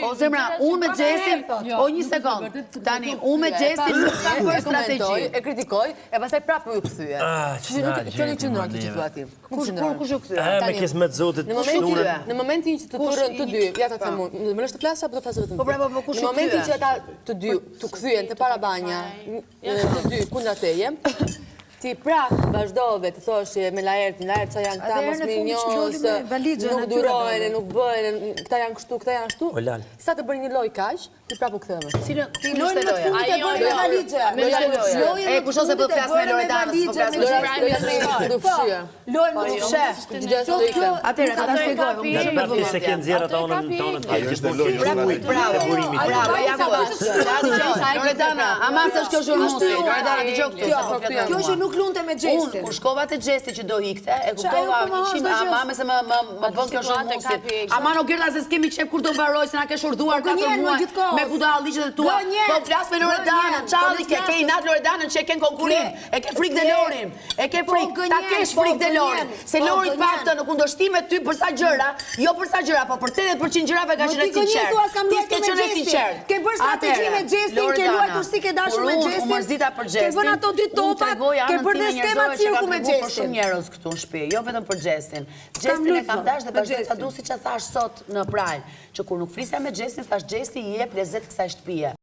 O zemra, unë me Gjesin, o një sekund, tani, unë me Gjesin nuk kam për strategji. E kritikoj, e pastaj prapë ju kthye. Kjo një qëndron të situativ. Kush ju kthye? Me kisë me të zotit Në momentin që të turën të dy, ja ta them unë, më lësh të flasë apo të flasë vetëm? Po kush Në momentin që ata të dy të kthyen të para banja, të dy kundra teje, ti prapë vazhdove të thoshe me Laertin, Laert sa janë këta mos me njohës, nuk durohen, nuk bëhen, këta janë kështu, këta janë ashtu. Sa të bëri një lojë kaq, ti prapë u ktheve. Cilën ishte loja? E kush ose po të flas me Loredanën, po flas me Lojë më fsheh. Atëherë, ta shpjegoj. Unë se ke nxjerrë ata onën Ajo është lojë. Bravo, ja Loredana, ama se është kjo zhurmusi. Loredana, dëgjoj këtë. Kjo që nuk lunte me Gjestin. Unë, kur shkova te Gjesti që do ikte, e kuptova ama se më bën kjo zhurmusi. Ama nuk gjerda se s'kemi qef kur do mbaroj, se na ke shurduar 4 muaj me budalliqet e tua. Po flas me Loredanën, çalli ke i nat Loredanën që e ken konkurim. E ke frikë dhe Lorin. E ke frikë, ta kesh frikë dhe Lorin. Se Lori të paktën në kundërshtim me ty për sa gjëra, jo për sa gjëra, po për 80% gjërave ka qenë sinqert. Ti ke qenë sinqert. Ke bërë strategji me Gjestin, ke luajtur si ke dashur me Gjestin. Unë mërzita për Gjestin. Ke vënë ato dy topat, ke bërë dhe skema cirku me Gjestin. Për Gjestin. shumë njerëz këtu në shtëpi, jo vetëm për Gjestin. Gjestin e kam dash dhe vazhdoj ta du siç e thash sot në Prime, që kur nuk flisja me Gjestin, thash Gjesti i jep lezet kësaj shtëpie.